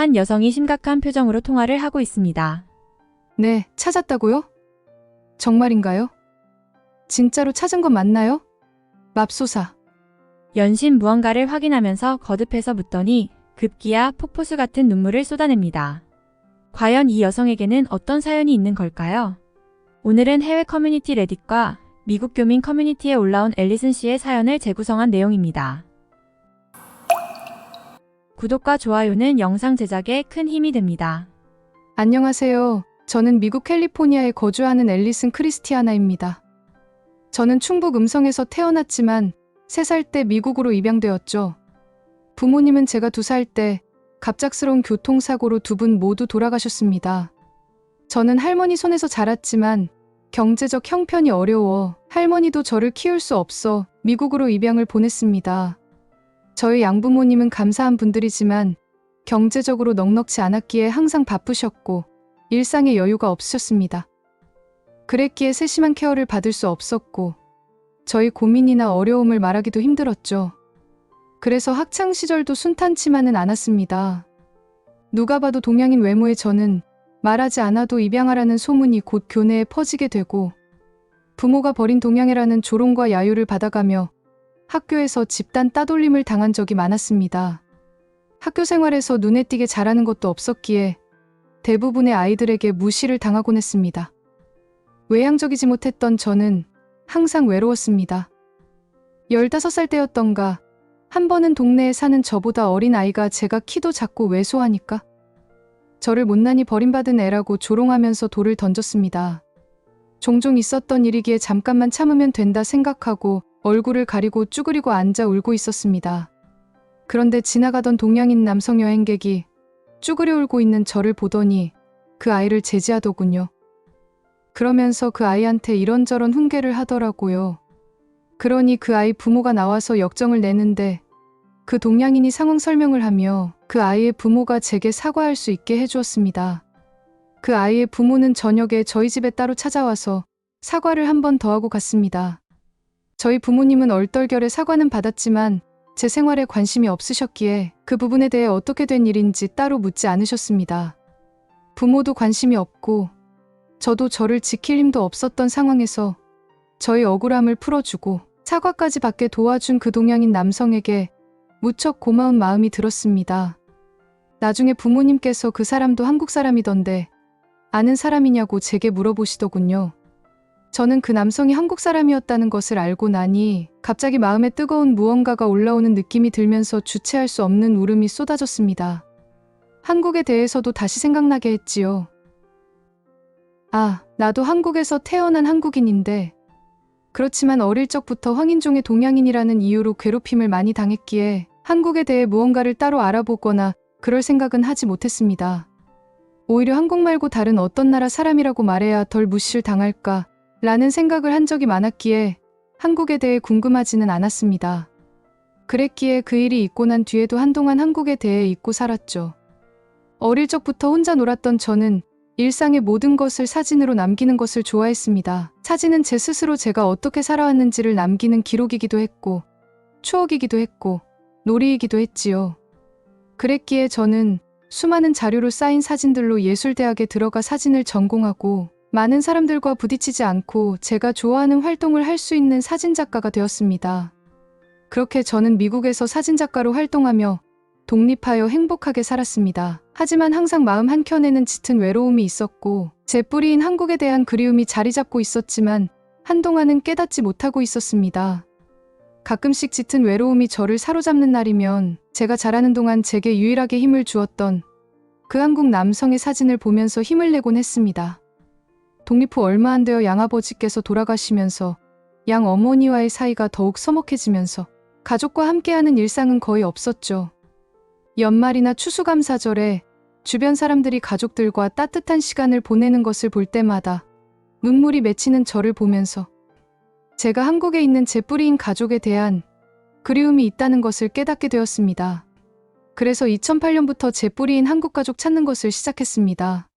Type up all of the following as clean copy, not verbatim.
한 여성이 심각한 표정으로 통화를 하고 있습니다. 네, 찾았다고요? 정말인가요? 진짜로 찾은 건 맞나요? 맙소사. 연신 무언가를 확인하면서 거듭해서 묻더니 급기야 폭포수 같은 눈물을 쏟아냅니다. 과연 이 여성에게는 어떤 사연이 있는 걸까요? 오늘은 해외 커뮤니티 레딧과 미국 교민 커뮤니티에 올라온 앨리슨 씨의 사연을 재구성한 내용입니다. 구독과 좋아요는 영상 제작에 큰 힘이 됩니다. 안녕하세요. 저는 미국 캘리포니아에 거주하는 앨리슨 크리스티아나입니다. 저는 충북 음성에서 태어났지만 3살 때 미국으로 입양되었죠. 부모님은 제가 2살 때 갑작스러운 교통사고로 두 분 모두 돌아가셨습니다. 저는 할머니 손에서 자랐지만 경제적 형편이 어려워 할머니도 저를 키울 수 없어 미국으로 입양을 보냈습니다. 저희 양부모님은 감사한 분들이지만 경제적으로 넉넉지 않았기에 항상 바쁘셨고 일상에 여유가 없으셨습니다. 그랬기에 세심한 케어를 받을 수 없었고 저희 고민이나 어려움을 말하기도 힘들었죠. 그래서 학창시절도 순탄치만은 않았습니다. 누가 봐도 동양인 외모의 저는 말하지 않아도 입양하라는 소문이 곧 교내에 퍼지게 되고 부모가 버린 동양애라는 조롱과 야유를 받아가며 학교에서 집단 따돌림을 당한 적이 많았습니다. 학교 생활에서 눈에 띄게 잘하는 것도 없었기에 대부분의 아이들에게 무시를 당하곤 했습니다. 외향적이지 못했던 저는 항상 외로웠습니다. 15살 때였던가 한 번은 동네에 사는 저보다 어린 아이가 제가 키도 작고 왜소하니까 저를 못난이 버림받은 애라고 조롱하면서 돌을 던졌습니다. 종종 있었던 일이기에 잠깐만 참으면 된다 생각하고 얼굴을 가리고 쭈그리고 앉아 울고 있었습니다. 그런데 지나가던 동양인 남성 여행객이 쭈그려 울고 있는 저를 보더니 그 아이를 제지하더군요. 그러면서 그 아이한테 이런저런 훈계를 하더라고요. 그러니 그 아이 부모가 나와서 역정을 내는데 그 동양인이 상황 설명을 하며 그 아이의 부모가 제게 사과할 수 있게 해주었습니다. 그 아이의 부모는 저녁에 저희 집에 따로 찾아와서 사과를 한 번 더 하고 갔습니다. 저희 부모님은 얼떨결에 사과는 받았지만 제 생활에 관심이 없으셨기에 그 부분에 대해 어떻게 된 일인지 따로 묻지 않으셨습니다. 부모도 관심이 없고 저도 저를 지킬 힘도 없었던 상황에서 저희 억울함을 풀어주고 사과까지 받게 도와준 그 동양인 남성에게 무척 고마운 마음이 들었습니다. 나중에 부모님께서 그 사람도 한국 사람이던데 아는 사람이냐고 제게 물어보시더군요. 저는 그 남성이 한국 사람이었다는 것을 알고 나니 갑자기 마음에 뜨거운 무언가가 올라오는 느낌이 들면서 주체할 수 없는 울음이 쏟아졌습니다. 한국에 대해서도 다시 생각나게 했지요. 아, 나도 한국에서 태어난 한국인인데 그렇지만 어릴 적부터 황인종의 동양인이라는 이유로 괴롭힘을 많이 당했기에 한국에 대해 무언가를 따로 알아보거나 그럴 생각은 하지 못했습니다. 오히려 한국 말고 다른 어떤 나라 사람이라고 말해야 덜 무시를 당할까 라는 생각을 한 적이 많았기에 한국에 대해 궁금하지는 않았습니다. 그랬기에 그 일이 있고 난 뒤에도 한동안 한국에 대해 잊고 살았죠. 어릴 적부터 혼자 놀았던 저는 일상의 모든 것을 사진으로 남기는 것을 좋아했습니다. 사진은 제 스스로 제가 어떻게 살아왔는지를 남기는 기록이기도 했고 추억이기도 했고 놀이이기도 했지요. 그랬기에 저는 수많은 자료로 쌓인 사진들로 예술대학에 들어가 사진을 전공하고 많은 사람들과 부딪히지 않고 제가 좋아하는 활동을 할 수 있는 사진작가가 되었습니다. 그렇게 저는 미국에서 사진작가로 활동하며 독립하여 행복하게 살았습니다. 하지만 항상 마음 한켠에는 짙은 외로움이 있었고 제 뿌리인 한국에 대한 그리움이 자리 잡고 있었지만 한동안은 깨닫지 못하고 있었습니다. 가끔씩 짙은 외로움이 저를 사로잡는 날이면 제가 자라는 동안 제게 유일하게 힘을 주었던 그 한국 남성의 사진을 보면서 힘을 내곤 했습니다. 독립 후 얼마 안 되어 양아버지께서 돌아가시면서 양어머니와의 사이가 더욱 서먹해지면서 가족과 함께하는 일상은 거의 없었죠. 연말이나 추수감사절에 주변 사람들이 가족들과 따뜻한 시간을 보내는 것을 볼 때마다 눈물이 맺히는 저를 보면서 제가 한국에 있는 제 뿌리인 가족에 대한 그리움이 있다는 것을 깨닫게 되었습니다. 그래서 2008년부터 제 뿌리인 한국 가족 찾는 것을 시작했습니다.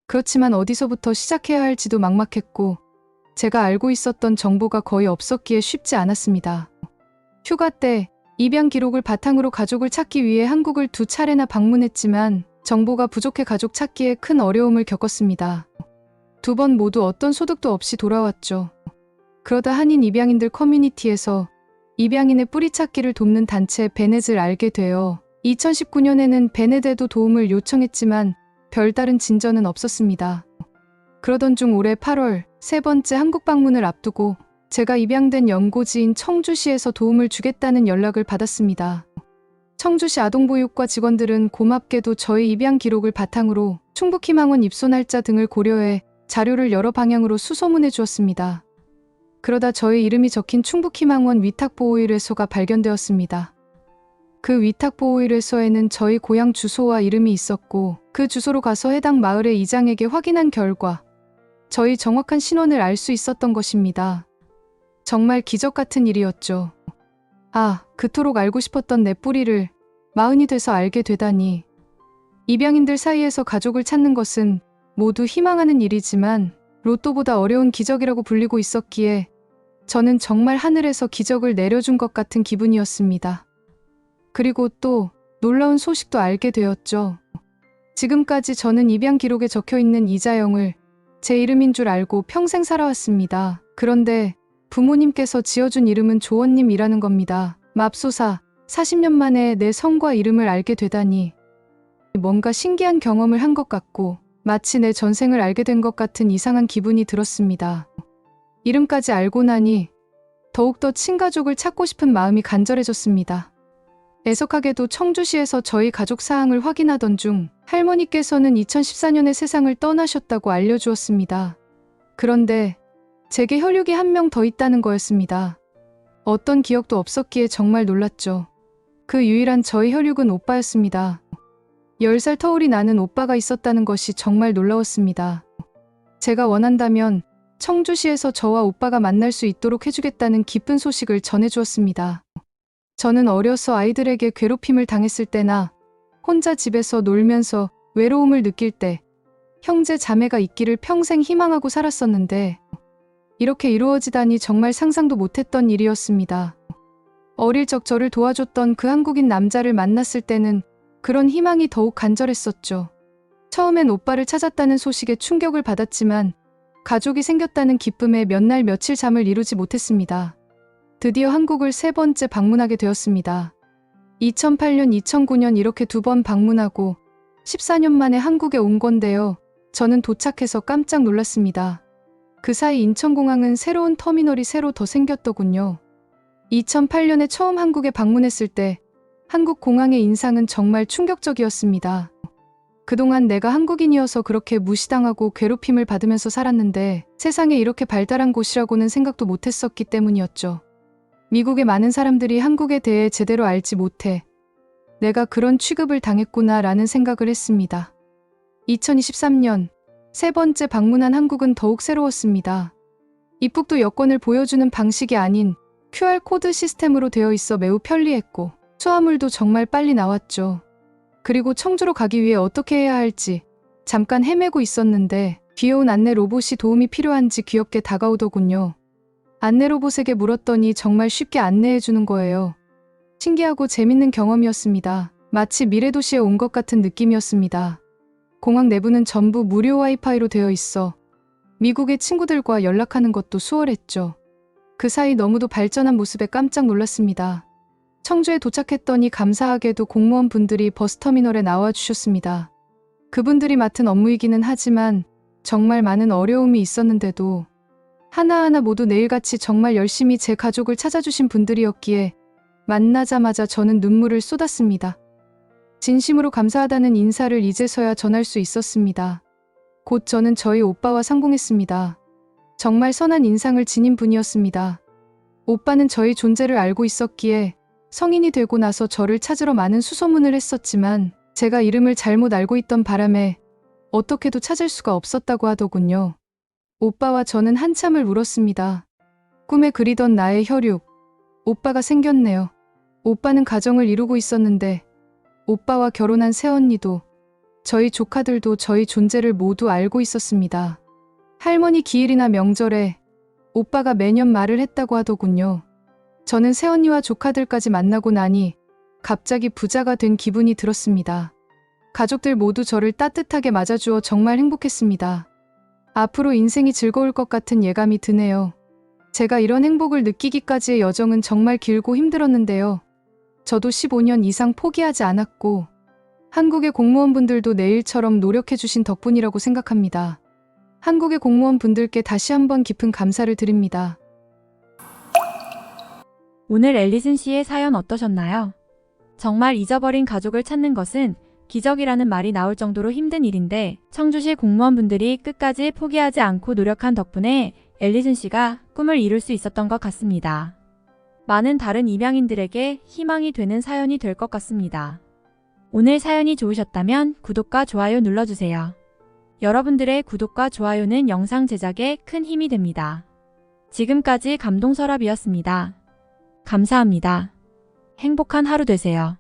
그렇지만 어디서부터 시작해야 할지도 막막했고 제가 알고 있었던 정보가 거의 없었기에 쉽지 않았습니다. 휴가 때 입양 기록을 바탕으로 가족을 찾기 위해 한국을 2차례나 방문했지만 정보가 부족해 가족 찾기에 큰 어려움을 겪었습니다. 2번 모두 어떤 소득도 없이 돌아왔죠. 그러다 한인 입양인들 커뮤니티에서 입양인의 뿌리 찾기를 돕는 단체 베넷을 알게 되어 2019년에는 베넷에도 도움을 요청했지만 별다른 진전은 없었습니다. 그러던 중 올해 8월 3번째 한국 방문을 앞두고 제가 입양된 연고지인 청주시에서 도움을 주겠다는 연락을 받았습니다. 청주시 아동보육과 직원들은 고맙게도 저희 입양 기록을 바탕으로 충북희망원 입소 날짜 등을 고려해 자료를 여러 방향으로 수소문해 주었습니다. 그러다 저희 이름이 적힌 충북희망원 위탁보호일회소가 발견되었습니다. 그 위탁보호일회소에는 저희 고향 주소와 이름이 있었고 그 주소로 가서 해당 마을의 이장에게 확인한 결과 저희 정확한 신원을 알 수 있었던 것입니다. 정말 기적 같은 일이었죠. 아, 그토록 알고 싶었던 내 뿌리를 마흔이 돼서 알게 되다니. 입양인들 사이에서 가족을 찾는 것은 모두 희망하는 일이지만 로또보다 어려운 기적이라고 불리고 있었기에 저는 정말 하늘에서 기적을 내려준 것 같은 기분이었습니다. 그리고 또 놀라운 소식도 알게 되었죠. 지금까지 저는 입양 기록에 적혀있는 이자영을 제 이름인 줄 알고 평생 살아왔습니다. 그런데 부모님께서 지어준 이름은 조원님이라는 겁니다. 맙소사, 40년 만에 내 성과 이름을 알게 되다니 뭔가 신기한 경험을 한 것 같고 마치 내 전생을 알게 된 것 같은 이상한 기분이 들었습니다. 이름까지 알고 나니 더욱더 친가족을 찾고 싶은 마음이 간절해졌습니다. 애석하게도 청주시에서 저희 가족 사항을 확인하던 중 할머니께서는 2014년에 세상을 떠나셨다고 알려주었습니다. 그런데 제게 혈육이 한 명 더 있다는 거였습니다. 어떤 기억도 없었기에 정말 놀랐죠. 그 유일한 저희 혈육은 오빠였습니다. 10살 터울이 나는 오빠가 있었다는 것이 정말 놀라웠습니다. 제가 원한다면 청주시에서 저와 오빠가 만날 수 있도록 해주겠다는 기쁜 소식을 전해주었습니다. 저는 어려서 아이들에게 괴롭힘을 당했을 때나 혼자 집에서 놀면서 외로움을 느낄 때 형제 자매가 있기를 평생 희망하고 살았었는데 이렇게 이루어지다니 정말 상상도 못했던 일이었습니다. 어릴 적 저를 도와줬던 그 한국인 남자를 만났을 때는 그런 희망이 더욱 간절했었죠. 처음엔 오빠를 찾았다는 소식에 충격을 받았지만 가족이 생겼다는 기쁨에 몇 날 며칠 잠을 이루지 못했습니다. 드디어 한국을 3번째 방문하게 되었습니다. 2008년, 2009년 이렇게 2번 방문하고 14년 만에 한국에 온 건데요. 저는 도착해서 깜짝 놀랐습니다. 그 사이 인천공항은 새로운 터미널이 새로 더 생겼더군요. 2008년에 처음 한국에 방문했을 때 한국 공항의 인상은 정말 충격적이었습니다. 그동안 내가 한국인이어서 그렇게 무시당하고 괴롭힘을 받으면서 살았는데 세상에 이렇게 발달한 곳이라고는 생각도 못했었기 때문이었죠. 미국의 많은 사람들이 한국에 대해 제대로 알지 못해 내가 그런 취급을 당했구나라는 생각을 했습니다. 2023년 3번째 방문한 한국은 더욱 새로웠습니다. 입국도 여권을 보여주는 방식이 아닌 QR코드 시스템으로 되어 있어 매우 편리했고 수화물도 정말 빨리 나왔죠. 그리고 청주로 가기 위해 어떻게 해야 할지 잠깐 헤매고 있었는데 귀여운 안내 로봇이 도움이 필요한지 귀엽게 다가오더군요. 안내 로봇에게 물었더니 정말 쉽게 안내해주는 거예요. 신기하고 재밌는 경험이었습니다. 마치 미래도시에 온 것 같은 느낌이었습니다. 공항 내부는 전부 무료 와이파이로 되어 있어 미국의 친구들과 연락하는 것도 수월했죠. 그 사이 너무도 발전한 모습에 깜짝 놀랐습니다. 청주에 도착했더니 감사하게도 공무원분들이 버스터미널에 나와주셨습니다. 그분들이 맡은 업무이기는 하지만 정말 많은 어려움이 있었는데도 하나하나 모두 매일같이 정말 열심히 제 가족을 찾아주신 분들이었기에 만나자마자 저는 눈물을 쏟았습니다. 진심으로 감사하다는 인사를 이제서야 전할 수 있었습니다. 곧 저는 저희 오빠와 상봉했습니다. 정말 선한 인상을 지닌 분이었습니다. 오빠는 저희 존재를 알고 있었기에 성인이 되고 나서 저를 찾으러 많은 수소문을 했었지만 제가 이름을 잘못 알고 있던 바람에 어떻게도 찾을 수가 없었다고 하더군요. 오빠와 저는 한참을 울었습니다. 꿈에 그리던 나의 혈육. 오빠가 생겼네요. 오빠는 가정을 이루고 있었는데 오빠와 결혼한 새언니도 저희 조카들도 저희 존재를 모두 알고 있었습니다. 할머니 기일이나 명절에 오빠가 매년 말을 했다고 하더군요. 저는 새언니와 조카들까지 만나고 나니 갑자기 부자가 된 기분이 들었습니다. 가족들 모두 저를 따뜻하게 맞아주어 정말 행복했습니다. 앞으로 인생이 즐거울 것 같은 예감이 드네요. 제가 이런 행복을 느끼기까지의 여정은 정말 길고 힘들었는데요. 저도 15년 이상 포기하지 않았고, 한국의 공무원분들도 내일처럼 노력해주신 덕분이라고 생각합니다. 한국의 공무원분들께 다시 한번 깊은 감사를 드립니다. 오늘 앨리슨 씨의 사연 어떠셨나요? 정말 잊어버린 가족을 찾는 것은 기적이라는 말이 나올 정도로 힘든 일인데 청주시 공무원분들이 끝까지 포기하지 않고 노력한 덕분에 앨리슨 씨가 꿈을 이룰 수 있었던 것 같습니다. 많은 다른 입양인들에게 희망이 되는 사연이 될 것 같습니다. 오늘 사연이 좋으셨다면 구독과 좋아요 눌러주세요. 여러분들의 구독과 좋아요는 영상 제작에 큰 힘이 됩니다. 지금까지 감동서랍이었습니다. 감사합니다. 행복한 하루 되세요.